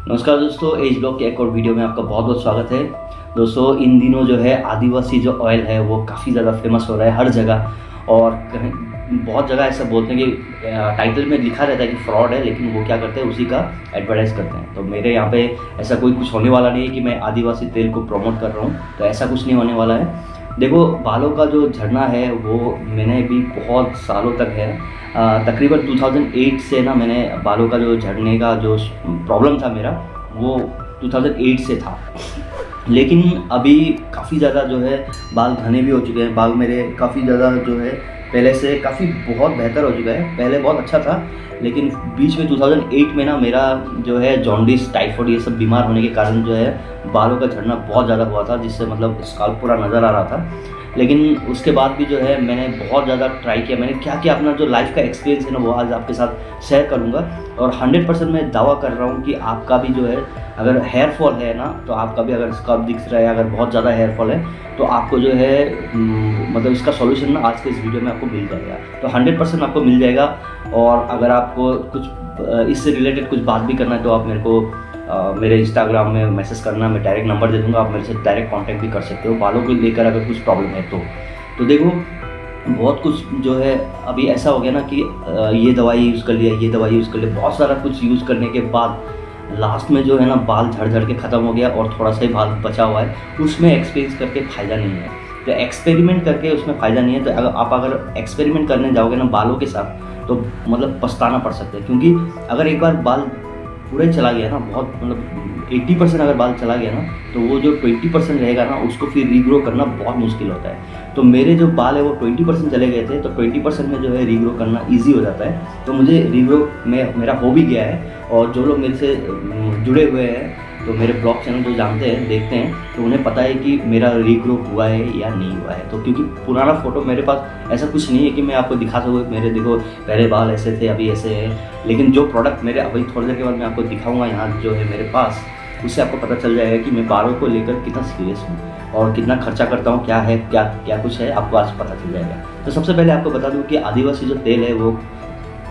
नमस्कार दोस्तों, as blog के एक और वीडियो में आपका बहुत बहुत स्वागत है। दोस्तों, इन दिनों जो है आदिवासी जो ऑयल है वो काफ़ी ज़्यादा फेमस हो रहा है हर जगह। और कहीं बहुत जगह ऐसा बोलते हैं कि टाइटल में लिखा रहता है कि फ्रॉड है, लेकिन वो क्या करते हैं उसी का एडवर्टाइज़ करते हैं। तो मेरे यहाँ पे ऐसा कुछ होने वाला नहीं है कि मैं आदिवासी तेल को प्रमोट कर रहा हूँ, तो ऐसा कुछ नहीं होने वाला है। देखो, बालों का जो झड़ना है वो मैंने भी बहुत सालों तक है, तकरीबन 2008 से ना मैंने बालों का जो झड़ने का जो प्रॉब्लम था मेरा वो 2008 से था। लेकिन अभी काफ़ी ज़्यादा जो है बाल घने भी हो चुके हैं। बाल मेरे काफ़ी ज़्यादा जो है पहले से काफ़ी बहुत बेहतर हो चुका है। पहले बहुत अच्छा था, लेकिन बीच में 2008 में ना मेरा जो है जॉन्डिस, टाइफाइड ये सब बीमार होने के कारण जो है बालों का झड़ना बहुत ज़्यादा हुआ था, जिससे मतलब स्काल्प पूरा नज़र आ रहा था। लेकिन उसके बाद भी जो है मैंने बहुत ज़्यादा ट्राई किया। मैंने क्या किया, अपना जो लाइफ का एक्सपीरियंस है ना वो आज आपके साथ शेयर करूँगा। और 100% मैं दावा कर रहा हूँ कि आपका भी जो है अगर हेयर फॉल है ना, तो आपका भी अगर स्काल्प दिख रहा है, अगर बहुत ज़्यादा हेयर फॉल है, तो आपको जो है मतलब इसका सॉल्यूशन ना आज के इस वीडियो में आपको मिल जाएगा। तो 100% आपको मिल जाएगा। और अगर आपको कुछ इससे रिलेटेड कुछ बात भी करना है तो आप मेरे को मेरे इंस्टाग्राम में मैसेज करना, मैं डायरेक्ट नंबर दे दूँगा, आप मेरे से डायरेक्ट कांटेक्ट भी कर सकते हो बालों को लेकर अगर कुछ प्रॉब्लम है तो देखो, बहुत कुछ जो है अभी ऐसा हो गया ना कि ये दवाई यूज़ कर लिया, ये दवाई यूज़ कर लिया, बहुत सारा कुछ यूज़ करने के बाद लास्ट में जो है ना बाल झड़ झड़ के ख़त्म हो गया और थोड़ा सा ही बाल बचा हुआ है। उसमें एक्सपीरियंस करके फ़ायदा नहीं है, तो एक्सपेरिमेंट करके उसमें फ़ायदा नहीं है। तो अगर एक्सपेरिमेंट करने जाओगे ना बालों के साथ, तो मतलब पछताना पड़ सकता है। क्योंकि अगर एक बार बाल पूरे चला गया ना, बहुत मतलब 80% अगर बाल चला गया ना, तो वो जो 20% रहेगा ना उसको फिर रीग्रो करना बहुत मुश्किल होता है। तो मेरे जो बाल है वो 20% चले गए थे, तो 20% में जो है रीग्रो करना ईजी हो जाता है। तो मुझे रीग्रो में मेरा हो भी गया है। और जो लोग मेरे से जुड़े हुए हैं, तो मेरे ब्लॉग चैनल जो जानते हैं, देखते हैं, तो उन्हें पता है कि मेरा रीग्रो हुआ है या नहीं हुआ है। तो क्योंकि पुराना फ़ोटो मेरे पास ऐसा कुछ नहीं है कि मैं आपको दिखा सकूँ मेरे देखो पहले बाल ऐसे थे, अभी ऐसे हैं। लेकिन जो प्रोडक्ट मेरे अभी थोड़ी देर के बाद मैं आपको दिखाऊंगा यहाँ जो है मेरे पास, उससे आपको पता चल जाएगा कि मैं बालों को लेकर कितना सीरियस हूँ और कितना खर्चा करता हूँ, क्या है क्या कुछ है, आपको आज पता चल जाएगा। तो सबसे पहले आपको बता दूँ कि आदिवासी जो तेल है वो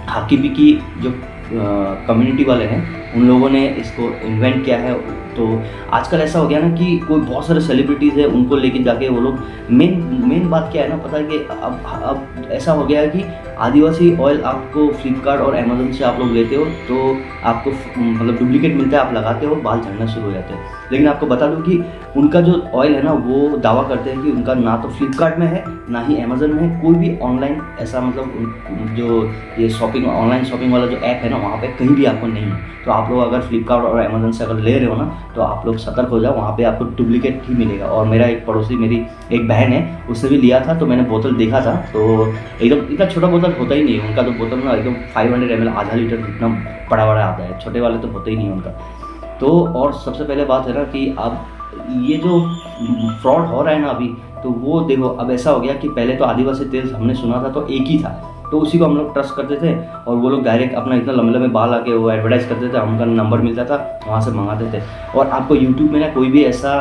हाकी पिकी जो कम्युनिटी वाले हैं उन लोगों ने इसको इन्वेंट किया है। तो आजकल ऐसा हो गया ना कि कोई बहुत सारे सेलिब्रिटीज़ है, उनको लेके जाके वो लोग मेन बात क्या है ना, पता है कि अब ऐसा हो गया है कि आदिवासी ऑयल आपको फ्लिपकार्ट और अमेज़न से आप लोग लेते हो तो आपको मतलब डुप्लीकेट मिलता है, आप लगाते हो, बाल झड़ना शुरू हो जाते हैं। लेकिन आपको बता दूं कि उनका जो ऑयल है ना वो दावा करते हैं कि उनका ना तो फ्लिपकार्ट में है ना ही अमेज़न में है, कोई भी ऑनलाइन ऐसा मतलब जो ये शॉपिंग ऑनलाइन शॉपिंग वाला जो ऐप है ना वहाँ पे कहीं भी आपको नहीं है। तो आप लोग अगर फ्लिपकार्ट और अमेज़न से अगर ले रहे हो ना, तो आप लोग सतर्क हो जाओ, वहाँ पे आपको डुप्लीकेट ही मिलेगा। और मेरा एक पड़ोसी, मेरी एक बहन है, उससे भी लिया था, तो मैंने बोतल देखा था, तो एकदम इतना छोटा बोतल होता ही नहीं है उनका। तो बोतल ना एकदम 500 ml, आधा लीटर जितना बड़ा आता है, छोटे वाले तो होते ही नहीं है उनका। तो और सबसे पहले बात है ना कि अब ये जो फ्रॉड हो रहा है ना अभी, तो वो देखो अब ऐसा हो गया कि पहले तो आदिवासी तेल हमने सुना था तो एक ही था, तो उसी को हम लोग ट्रस्ट करते थे। और वो लोग डायरेक्ट अपना इतना लंबे लंबे बाल आके वो एडवर्टाइज़ करते थे, उनका नंबर मिलता था, वहाँ से मंगाते थे। और आपको यूट्यूब में ना कोई भी ऐसा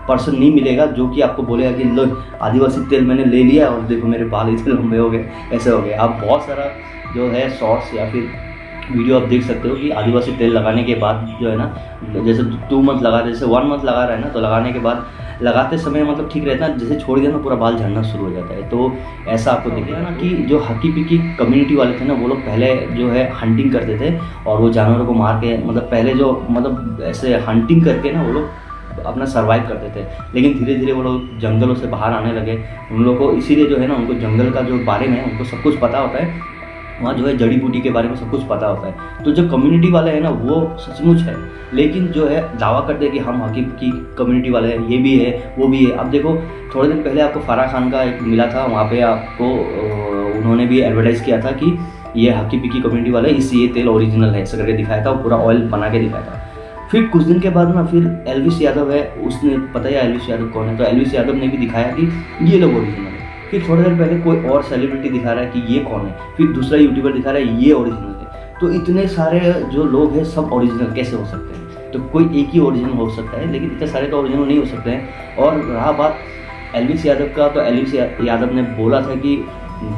पर्सन नहीं मिलेगा जो कि आपको बोलेगा कि लो आदिवासी तेल मैंने ले लिया और देखो मेरे बाल इतने लंबे हो गए, ऐसे हो गए। आप बहुत सारा जो है शॉर्ट्स या फिर वीडियो आप देख सकते हो कि आदिवासी तेल लगाने के बाद जो है ना, जैसे 2 मंथ लगा रहे, जैसे 1 मंथ लगा रहा है ना, तो लगाने के बाद लगाते समय मतलब ठीक रहता है, जैसे छोड़ दिया ना पूरा बाल झड़ना शुरू हो जाता है। तो ऐसा आपको दिखेगा ना कि जो हकी पिकी कम्युनिटी वाले थे ना, वो लोग पहले जो है हंटिंग करते थे और वो जानवरों को मार के मतलब पहले जो मतलब ऐसे हंटिंग करके ना वो लोग अपना सर्वाइव करते थे। लेकिन धीरे धीरे वो लोग जंगलों से बाहर आने लगे, उन लोगों को इसीलिए जो है ना उनको जंगल का जो बारे में उनको सब कुछ पता होता है, वहाँ जो है जड़ी बूटी के बारे में सब कुछ पता होता है। तो जो कम्युनिटी वाले हैं ना वो सचमुच है, लेकिन जो है दावा करते हैं कि हम हकी की कम्युनिटी वाले हैं, ये भी है वो भी है। अब देखो, थोड़े दिन पहले आपको फराह खान का एक मिला था, वहाँ पे आपको उन्होंने भी एडवर्टाइज़ किया था कि ये हकी पिकी कम्युनिटी वाले, इससे ये तेल ओरिजिनल है, ऐसा करके दिखाया था, पूरा ऑयल बना के दिखाया था। फिर कुछ दिन के बाद ना फिर एल्विस यादव है, उसने पता है एल्विस यादव कौन है, तो एल्विस यादव ने भी दिखाया कि ये लोग ओरिजिनल है। फिर थोड़ी देर पहले कोई और सेलिब्रिटी दिखा रहा है कि ये कौन है, फिर दूसरा यूट्यूबर दिखा रहा है ये ओरिजिनल है। तो इतने सारे जो लोग हैं सब ओरिजिनल कैसे हो सकते हैं? तो कोई एक ही ओरिजिनल हो सकता है, लेकिन इतने सारे तो ओरिजिनल नहीं हो सकते हैं। और रहा बात एल्विस यादव का, तो एल्विस यादव ने बोला था कि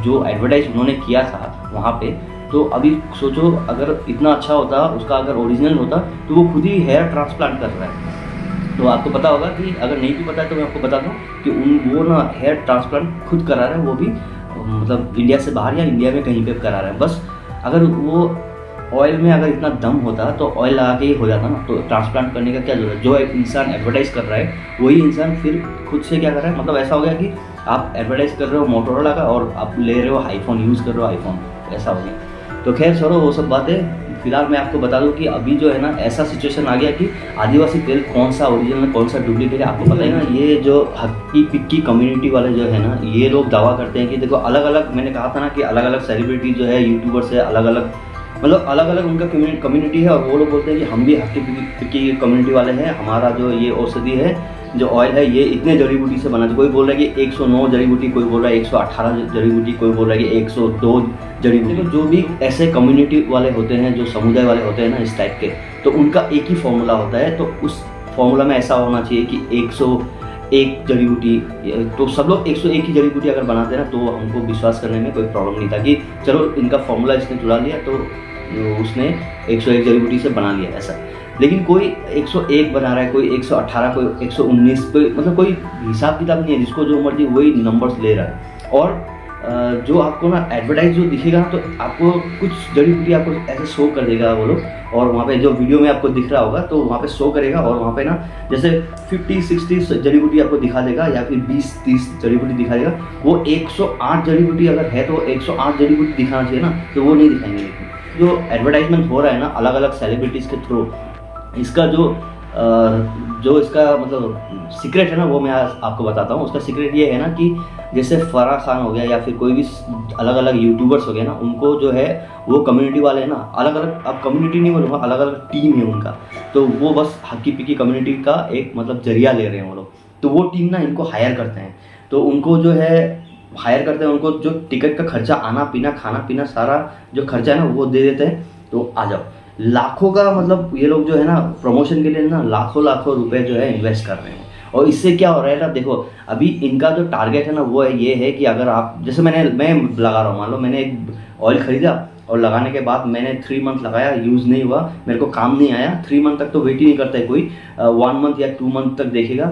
जो एडवर्टाइज उन्होंने किया था वहाँ पे, तो अभी सोचो अगर इतना अच्छा होता उसका, अगर ओरिजिनल होता तो वो खुद ही हेयर ट्रांसप्लांट कर रहा है। तो आपको पता होगा कि अगर नहीं भी पता है तो मैं आपको बता दूं कि वो ना हेयर ट्रांसप्लांट खुद करा रहा है, वो भी मतलब इंडिया से बाहर या इंडिया में कहीं पे करा रहा है। बस अगर वो ऑयल में अगर इतना दम होता तो ऑयल लगा के ही हो जाता ना, तो ट्रांसप्लांट करने का क्या जरूरत है। जो एक इंसान एडवर्टाइज कर रहा है वही इंसान फिर खुद से क्या कर रहा है, मतलब ऐसा हो गया कि आप एडवर्टाइज कर रहे हो मोटोरोला का और आप ले रहे हो आईफोन, यूज़ कर रहे हो आईफोन, ऐसा हो गया। तो खैर छोड़ो वो सब बातें। फिलहाल मैं आपको बता दूं कि अभी जो है ना ऐसा सिचुएशन आ गया कि आदिवासी तेल कौन सा ओरिजिनल है कौन सा डुप्लीकेट है आपको पता है ना। ये जो हक्की पिक्की कम्युनिटी वाले जो है ना, ये लोग दावा करते हैं कि देखो अलग अलग, मैंने कहा था ना कि अलग अलग सेलिब्रिटी जो है, यूट्यूबर्स है, अलग अलग मतलब अलग अलग उनका कम्युनिटी है, और वो लोग बोलते हैं कि हम भी हक्की पिक्की कम्युनिटी वाले हैं, हमारा जो ये औषधि है, जो ऑयल है, ये इतने जड़ी बूटी से बना है। कोई बोल रहा है कि 109 जड़ी बूटी, कोई बोल रहा है 118 जड़ी बूटी, कोई बोल रहा है कि 102 जड़ी बूटी। तो जो भी ऐसे कम्युनिटी वाले होते हैं, जो समुदाय वाले होते हैं ना इस टाइप के, तो उनका एक ही फॉर्मूला होता है। तो उस फॉर्मूला में ऐसा होना चाहिए कि 101 जड़ी बूटी, तो सब लोग 101 की जड़ी बूटी अगर बनाते हैं ना, तो हमको विश्वास करने में कोई प्रॉब्लम नहीं था कि चलो इनका फॉर्मूला इसने चुरा लिया तो उसने 101 जड़ी बूटी से बना लिया ऐसा। लेकिन कोई 101 बना रहा है, कोई 118, कोई 119, कोई मतलब कोई हिसाब किताब नहीं है, जिसको जो मर्जी वही नंबर्स ले रहा है। और जो आपको ना एडवर्टाइज जो दिखेगा तो आपको कुछ जड़ी बूटी आपको ऐसे शो कर देगा वो लोग, और वहाँ पे जो वीडियो में आपको दिख रहा होगा तो वहाँ पे शो करेगा, और वहाँ पे ना जैसे 50-60 जड़ी बूटी आपको दिखा देगा या फिर 20-30 जड़ी बूटी दिखा देगा। वो 108 जड़ी बूटी अगर है तो 108 जड़ी बूटी दिखाना चाहिए ना, तो वो नहीं दिखाएंगे। लेकिन जो एडवर्टाइजमेंट हो रहा है ना अलग अलग सेलिब्रिटीज़ के थ्रू, इसका जो इसका मतलब सीक्रेट है ना, वो मैं आज आपको बताता हूँ। उसका सीक्रेट ये है ना कि जैसे फराह खान हो गया या फिर कोई भी अलग अलग यूट्यूबर्स हो गए ना, उनको जो है वो कम्युनिटी वाले हैं ना, अलग अलग, अब कम्युनिटी नहीं बोलूँगा, अलग अलग टीम है उनका, तो वो बस हक्की पिक्की कम्युनिटी का एक मतलब जरिया ले रहे हैं वो लोग। तो वो टीम ना इनको हायर करते हैं, तो उनको जो है हायर करते हैं, उनको जो टिकट का खर्चा, आना पीना खाना पीना सारा जो खर्चा है ना वो दे देते हैं। तो आ जाओ, लाखों का मतलब ये लोग जो है ना प्रमोशन के लिए ना लाखों लाखों रुपए जो है इन्वेस्ट कर रहे हैं। और इससे क्या हो रहा है ना, देखो अभी इनका जो टारगेट है ना वो ये है कि अगर आप, जैसे मैं लगा रहा हूँ, मान लो मैंने एक ऑयल खरीदा और लगाने के बाद मैंने 3 मंथ लगाया, यूज़ नहीं हुआ, मेरे को काम नहीं आया। 3 मंथ तक तो वेट ही नहीं करता है कोई, 1 मंथ या 2 मंथ तक देखेगा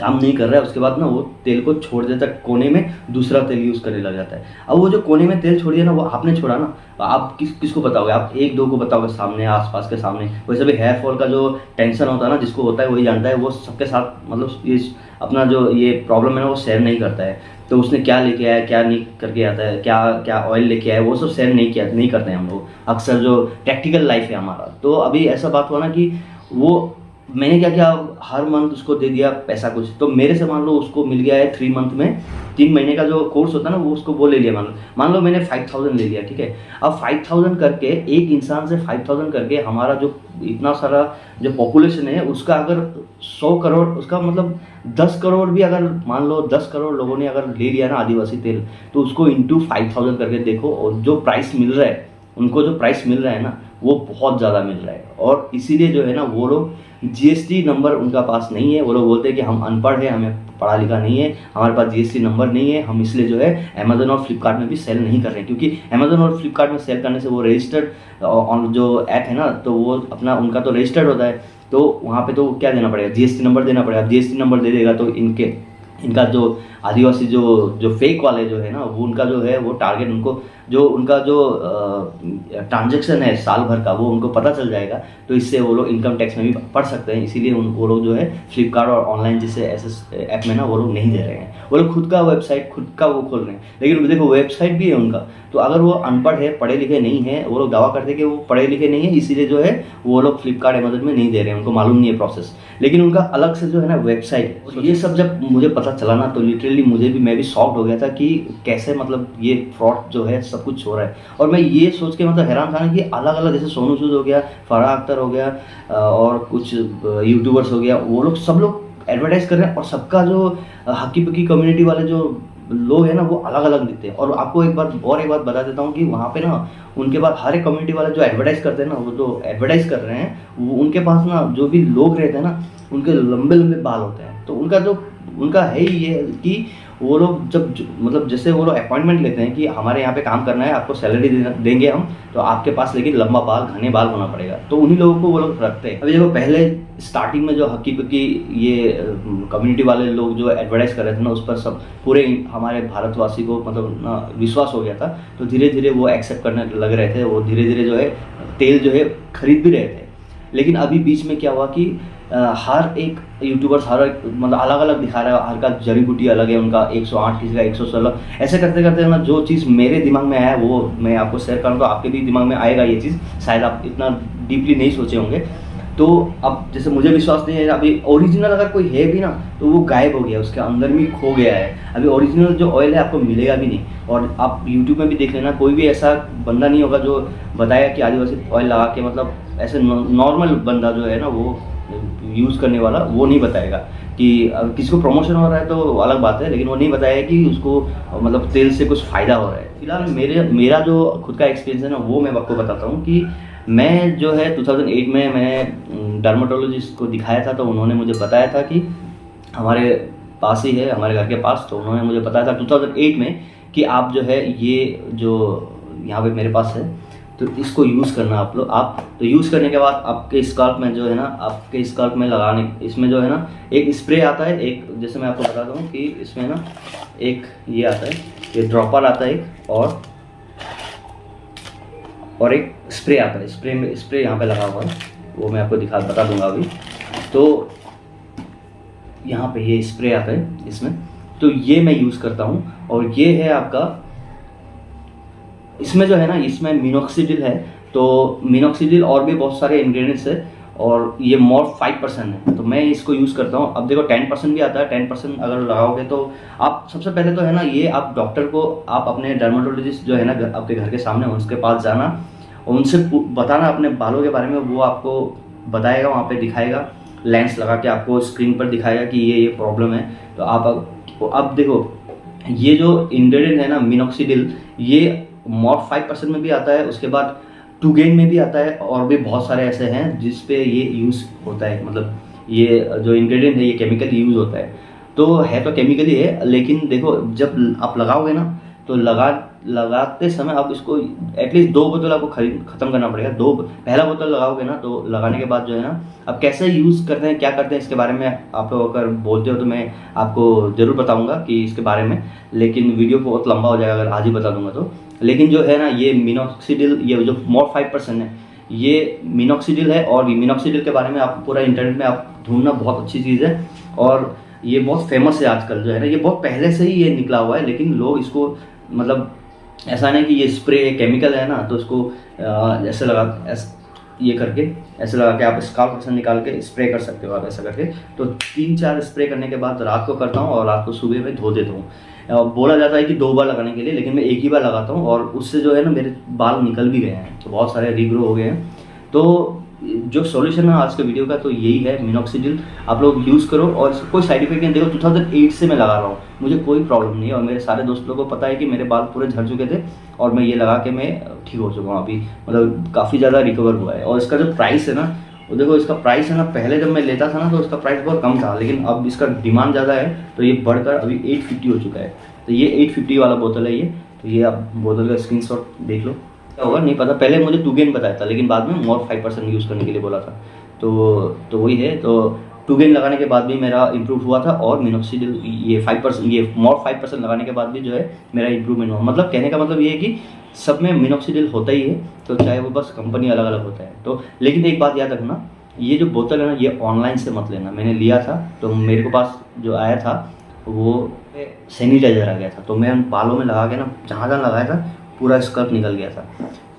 काम नहीं कर रहा है, उसके बाद ना वो तेल को छोड़ देता है, कोने में दूसरा तेल यूज़ करने लग जाता है। अब वो जो कोने में तेल छोड़ दिया ना, वो आपने छोड़ा ना, आप किसको बताओगे? आप 1-2 को बताओगे सामने, आसपास के सामने। वैसे भी हेयर फॉल का जो टेंशन होता है ना, जिसको होता है वही जानता है, वो सबके साथ मतलब ये अपना जो ये प्रॉब्लम है ना वो शेयर नहीं करता है। तो उसने क्या लेके आया, क्या नहीं करके आता है, क्या क्या ऑयल लेके आया, वो सब शेयर नहीं करते हैं हम लोग अक्सर, जो प्रैक्टिकल लाइफ है हमारा। तो अभी ऐसा बात हुआ ना कि वो मैंने क्या किया, हर मंथ उसको दे दिया पैसा कुछ, तो मेरे से मान लो उसको मिल गया है 3 मंथ में, 3 महीने का जो कोर्स होता है ना वो उसको वो ले लिया। मान लो मैंने 5000 ले लिया, ठीक है। अब 5000 करके, एक इंसान से 5000 करके हमारा जो इतना सारा जो पॉपुलेशन है उसका अगर 100 करोड़, उसका मतलब 10 करोड़ भी अगर मान लो 10 करोड़ लोगों ने अगर ले लिया ना आदिवासी तेल, तो उसको इंटू 5000 करके देखो, और जो प्राइस मिल रहा है, उनको जो प्राइस मिल रहा है ना वो बहुत ज़्यादा मिल रहा है। और इसीलिए जो है ना वो लोग जीएसटी नंबर उनका पास नहीं है, वो लोग बोलते हैं कि हम अनपढ़ हैं, हमें पढ़ा लिखा नहीं है, हमारे पास जीएसटी नंबर नहीं है, हम इसलिए जो है अमेजन और फ्लिपकार्ट में भी सेल नहीं कर रहे हैं। क्योंकि अमेजन और फ्लिपकार्ट में सेल करने से वो रजिस्टर्ड ऑन जो ऐप है ना, तो वो अपना उनका तो रजिस्टर्ड होता है, तो वहाँ पे तो क्या देना पड़ेगा, जीएसटी नंबर देना पड़ेगा। जीएसटी नंबर दे देगा तो इनका जो आदिवासी जो फेक वाले जो है ना, वो उनका जो है वो टारगेट, उनको जो उनका जो ट्रांजैक्शन है साल भर का, वो उनको पता चल जाएगा। तो इससे वो लोग इनकम टैक्स में भी पढ़ सकते हैं। इसीलिए वो लोग जो है फ्लिपकार्ट और ऑनलाइन जैसे ऐसे ऐप में ना वो लोग नहीं दे रहे हैं, वो लोग खुद का वेबसाइट खुद का वो खोल रहे हैं। लेकिन देखो वेबसाइट भी है उनका, तो अगर वो अनपढ़ है, पढ़े लिखे नहीं है, वो लोग दावा करते हैं कि वो पढ़े लिखे नहीं है, इसीलिए जो है वो लोग फ्लिपकार्ट अमेजन में नहीं दे रहे हैं, उनको मालूम नहीं है प्रोसेस। लेकिन उनका अलग से जो है ना वेबसाइट है। ये सब जब मुझे पता चला ना, तो लिटरली मैं भी शॉक्ड हो गया था कि कैसे मतलब ये फ्रॉड जो है सब कुछ हो रहा है। और मैं ये सोच के मतलब हैरान था कि अलग अलग, जैसे सोनू सूद हो गया, फराह अख्तर हो गया, और कुछ यूट्यूबर्स हो गया, वो लोग सब लोग एडवर्टाइज कर रहे हैं, और सबका जो हक्की पिक्की कम्युनिटी वाले जो लोग हैं ना वो अलग अलग दिखते हैं। और आपको एक बात बता देता हूँ कि वहाँ पे ना उनके पास हर एक कम्युनिटी वाले जो एडवर्टाइज करते हैं ना, वो जो एडवर्टाइज कर रहे हैं, वो उनके पास ना जो भी लोग रहते हैं ना, उनके लंबे लंबे बाल होते हैं। तो उनका है ही ये कि वो लोग मतलब जैसे वो लोग अपॉइंटमेंट लेते हैं कि हमारे यहाँ पे काम करना है, आपको सैलरी देंगे हम, तो आपके पास लेकिन लंबा बाल घने बाल होना पड़ेगा, तो उन्हीं लोगों को वो लोग रखते हैं। अभी देखो पहले स्टार्टिंग में जो हकीकत ये कम्युनिटी वाले लोग जो एडवर्टाइज कर रहे थे ना, उस पर सब पूरे हमारे भारतवासी को मतलब ना विश्वास हो गया था, तो धीरे धीरे वो एक्सेप्ट करने लग रहे थे, वो धीरे धीरे जो है तेल जो है खरीद भी रहे थे। लेकिन अभी बीच में क्या हुआ कि हर एक यूट्यूबर्स हर एक मतलब अलग अलग दिखा रहा है, हर का जड़ी बूटी अलग है, उनका 108 किसी का 116, ऐसे करते करते ना जो चीज़ मेरे दिमाग में आया वो मैं आपको शेयर करूँ, तो आपके भी दिमाग में आएगा ये चीज़, शायद आप इतना डीपली नहीं सोचे होंगे। तो अब जैसे मुझे विश्वास नहीं है, अभी ओरिजिनल अगर कोई है भी ना तो वो गायब हो गया, उसके अंदर में खो गया है। अभी ओरिजिनल जो ऑयल है आपको मिलेगा भी नहीं, और आप यूट्यूब में भी देख लेना, कोई भी ऐसा बंदा नहीं होगा जो बताएगा कि आदिवासी ऑयल लगा के, मतलब ऐसे नॉर्मल बंदा जो है ना वो यूज़ करने वाला वो नहीं बताएगा कि किसी को प्रमोशन हो रहा है तो अलग बात है, लेकिन वो नहीं बताएगा कि उसको मतलब तेल से कुछ फ़ायदा हो रहा है। फिलहाल मेरा जो खुद का एक्सपीरियंस है ना वो मैं आपको बताता हूँ कि मैं जो है 2008 में मैं डर्माटोलॉजिस्ट को दिखाया था, तो उन्होंने मुझे बताया था कि हमारे पास ही है, हमारे घर के पास, तो उन्होंने मुझे बताया था 2008 में कि आप जो है ये जो यहाँ पे मेरे पास है तो इसको यूज़ करना आप तो यूज़ करने के बाद आपके स्काल्प में जो है ना, आपके स्काल्प में लगाने, इसमें जो है ना एक स्प्रे आता है, एक जैसे मैं आपको बताता हूँ कि इसमें ना एक ये आता है, ये ड्रॉपर आता है एक, और एक स्प्रे आता है, स्प्रे यहाँ पे लगा हुआ है, वो मैं आपको बता दूंगा अभी। तो यहाँ पे ये स्प्रे आता है इसमें, तो ये मैं यूज़ करता हूँ, और ये है आपका, इसमें जो है ना इसमें मिनोक्सिडिल है, तो मिनोक्सिडिल और भी बहुत सारे इंग्रेडिएंट्स है, और ये मोर 5% है, तो मैं इसको यूज़ करता हूँ। अब देखो 10% भी आता है, 10% अगर लगाओगे तो आप सबसे पहले तो है ना ये आप डॉक्टर को, आप अपने डर्माटोलॉजिस्ट जो है ना आपके घर के सामने उसके पास जाना, उनसे बताना अपने बालों के बारे में, वो आपको बताएगा, वहाँ पे दिखाएगा, लेंस लगा के आपको स्क्रीन पर दिखाएगा कि ये प्रॉब्लम है। तो आप अब देखो ये जो इंग्रेडिएंट है ना मिनोक्सिडिल, ये मोर 5% में भी आता है, उसके बाद टूगेन में भी आता है, और भी बहुत सारे ऐसे हैं जिस पे ये यूज़ होता है, मतलब ये जो इंग्रेडिएंट है ये केमिकल यूज़ होता है, तो केमिकली है, लेकिन देखो जब आप लगाओगे ना तो लगाते समय आप इसको एटलीस्ट 2 बोतल आपको ख़त्म करना पड़ेगा। पहला बोतल लगाओगे ना तो लगाने के बाद जो है ना, अब कैसे यूज़ करते हैं क्या करते हैं इसके बारे में आप लोग अगर बोलते हो तो मैं आपको ज़रूर बताऊंगा कि इसके बारे में, लेकिन वीडियो बहुत लंबा हो जाएगा अगर आज ही बता दूंगा तो। लेकिन जो है ना ये मिनोक्सिडिल, ये जो मोर 5% है, ये मिनोक्सिडिल है, और मिनोक्सिडिल के बारे में आप पूरा इंटरनेट में आप ढूंढना, बहुत अच्छी चीज़ है, और ये बहुत फेमस है आजकल जो है ना, ये बहुत पहले से ही ये निकला हुआ है, लेकिन लोग इसको मतलब ऐसा नहीं कि ये स्प्रे केमिकल है ना तो इसको ऐसे ये करके ऐसे लगा के आप स्काल्प से निकाल के स्प्रे कर सकते हो आप ऐसा करके। तो 3-4 स्प्रे करने के बाद रात को करता हूँ, और रात को सुबह में धो देता हूँ। बोला जाता है कि 2 बार लगाने के लिए, लेकिन मैं एक ही बार लगाता हूँ, और उससे जो है ना मेरे बाल निकल भी गए हैं, तो बहुत सारे रीग्रो हो गए हैं। तो जो सॉल्यूशन है आज के वीडियो का तो यही है, मिनोक्सिडिल आप लोग यूज़ करो, और कोई साइड इफेक्ट नहीं। देखो 2008 से मैं लगा रहा हूँ, मुझे कोई प्रॉब्लम नहीं है, और मेरे सारे दोस्त लोगों को पता है कि मेरे बाल पूरे झड़ चुके थे, और मैं ये लगा के मैं ठीक हो चुका हूँ अभी, मतलब काफ़ी ज़्यादा रिकवर हुआ है। और इसका जो प्राइस है ना, वो देखो इसका प्राइस है ना, पहले जब मैं लेता था ना तो इसका प्राइस बहुत कम था, लेकिन अब इसका डिमांड ज़्यादा है, तो ये बढ़कर अभी 850 हो चुका है। तो ये 850 वाला बोतल है ये, तो ये आप बोतल का स्क्रीनशॉट देख लो। क्या होगा नहीं पता, पहले मुझे टूगेन बताया था, लेकिन बाद में मोर 5% यूज़ करने के लिए बोला था, तो वही है। तो टूगेन लगाने के बाद भी मेरा इंप्रूव हुआ था, और मिनोक्सिडिल ये 5%, ये मोर 5% लगाने के बाद भी जो है मेरा इंप्रूवमेंट हुआ। मतलब कहने का मतलब ये है कि सब में मिनोक्सिडिल होता ही है, तो चाहे वो बस कंपनी अलग अलग होता है। तो लेकिन एक बात याद रखना, ये जो बोतल है ना ये ऑनलाइन से मत लेना। मैंने लिया था तो मेरे को पास जो आया था वो सैनिटाइजर आ गया था, तो मैं बालों में लगा के ना जहाँ लगाया था पूरा स्कर्फ निकल गया था।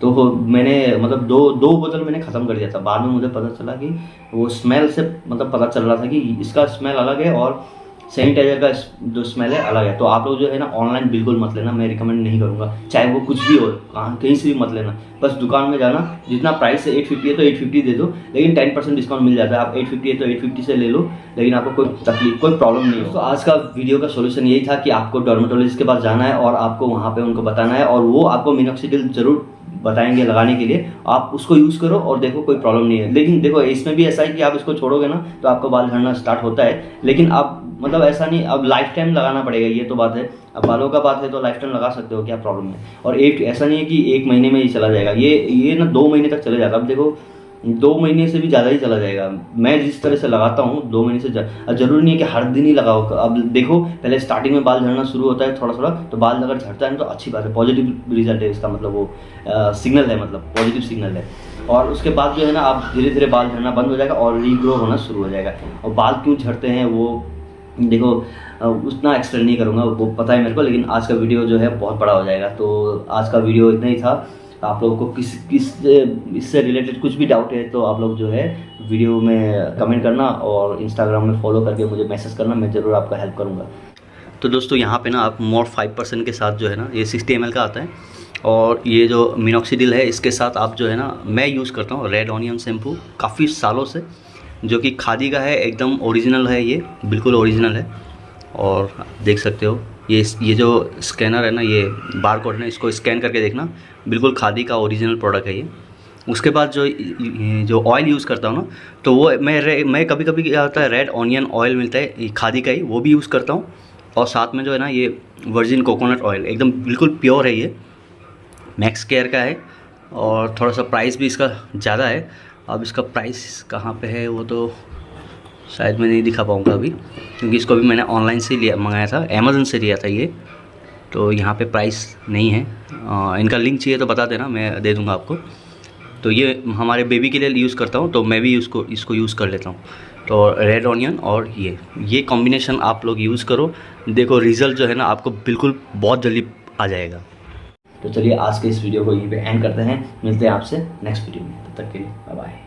तो मैंने मतलब दो बोतल मैंने ख़त्म कर दिया था। बाद में मुझे पता चला कि वो स्मेल से मतलब पता चल रहा था कि इसका स्मेल अलग है और सैनिटाइजर का जो स्मेल है अलग है। तो आप लोग जो है ना ऑनलाइन बिल्कुल मत लेना, मैं रिकमेंड नहीं करूँगा, चाहे वो कुछ भी हो, कहीं से भी मत लेना। बस दुकान में जाना, जितना प्राइस है 850 है तो 850 दे दो, लेकिन 10% डिस्काउंट मिल जाता है। आप 850 है तो 850 से ले लो, लेकिन आपको कोई तकलीफ कोई प्रॉब्लम नहीं हो। तो आज का वीडियो का सोल्यूशन यही था कि आपको डर्मेटोलॉजिस्ट के पास जाना है और आपको वहाँ पर उनको बताना है, और वो आपको मिनोक्सिडिल जरूर बताएंगे लगाने के लिए। आप उसको यूज़ करो और देखो कोई प्रॉब्लम नहीं है। लेकिन देखो इसमें भी ऐसा है कि आप इसको छोड़ोगे ना तो आपका बाल झड़ना स्टार्ट होता है, लेकिन आप मतलब ऐसा नहीं अब लाइफ टाइम लगाना पड़ेगा, ये तो बात है। अब बालों का बात है तो लाइफ टाइम लगा सकते हो, क्या प्रॉब्लम है। और एक ऐसा नहीं है कि 1 महीने में ही चला जाएगा, ये ना 2 महीने तक चले जाएगा। अब देखो 2 महीने से भी ज़्यादा ही चला जाएगा। मैं जिस तरह से लगाता हूँ 2 महीने से ज़रूरी नहीं है कि हर दिन ही लगाओ। अब देखो पहले स्टार्टिंग में बाल झड़ना शुरू होता है थोड़ा थोड़ा, तो बाल अगर झड़ता है तो अच्छी बात है, पॉजिटिव रिजल्ट है इसका, मतलब वो सिग्नल है, मतलब पॉजिटिव सिग्नल है। और उसके बाद जो है ना आप धीरे धीरे बाल झड़ना बंद हो जाएगा और रीग्रो होना शुरू हो जाएगा। और बाल क्यों झड़ते हैं वो देखो उतना एक्सप्लेन नहीं करूँगा, वो पता है मेरे को, लेकिन आज का वीडियो जो है बहुत बड़ा हो जाएगा। तो आज का वीडियो इतना ही था। आप लोगों को किस इससे रिलेटेड कुछ भी डाउट है तो आप लोग जो है वीडियो में कमेंट करना और इंस्टाग्राम में फॉलो करके मुझे मैसेज करना, मैं ज़रूर आपका हेल्प करूँगा। तो दोस्तों यहाँ पे ना आप मोर 5% के साथ जो है ना ये 60 ml का आता है, और ये जो मिनॉक्सिडिल है इसके साथ आप जो है ना, मैं यूज़ करता हूँ रेड ऑनियन शैम्पू काफ़ी सालों से, जो कि खादी का है, एकदम ओरिजिनल है, ये बिल्कुल ओरिजिनल है। और देख सकते हो ये जो स्कैनर है ना, ये बार कोड है, इसको स्कैन करके देखना, बिल्कुल खादी का ओरिजिनल प्रोडक्ट है ये। उसके बाद जो ऑयल यूज़ करता हूँ ना, तो वो मैं कभी कभी क्या होता है रेड ऑनियन ऑयल मिलता है खादी का ही, वो भी यूज़ करता हूँ। और साथ में जो है ना ये वर्जिन कोकोनट ऑयल एकदम बिल्कुल प्योर है, ये मैक्स केयर का है। और थोड़ा सा प्राइस भी इसका ज़्यादा है। अब इसका प्राइस कहाँ पे है वो तो शायद मैं नहीं दिखा पाऊँगा अभी, क्योंकि इसको भी मैंने ऑनलाइन से मंगाया था, अमेज़न से लिया था ये, तो यहाँ पे प्राइस नहीं है। इनका लिंक चाहिए तो बता देना, मैं दे दूँगा आपको। तो ये हमारे बेबी के लिए यूज़ करता हूँ, तो मैं भी इसको यूज़ कर लेता हूँ। तो रेड ऑनियन और ये कॉम्बिनेशन आप लोग यूज़ करो, देखो रिज़ल्ट जो है ना आपको बिल्कुल बहुत जल्दी आ जाएगा। तो चलिए आज के इस वीडियो को यहीं पे एंड करते हैं, मिलते हैं आपसे नेक्स्ट वीडियो में, तब तक के लिए बाय बाय।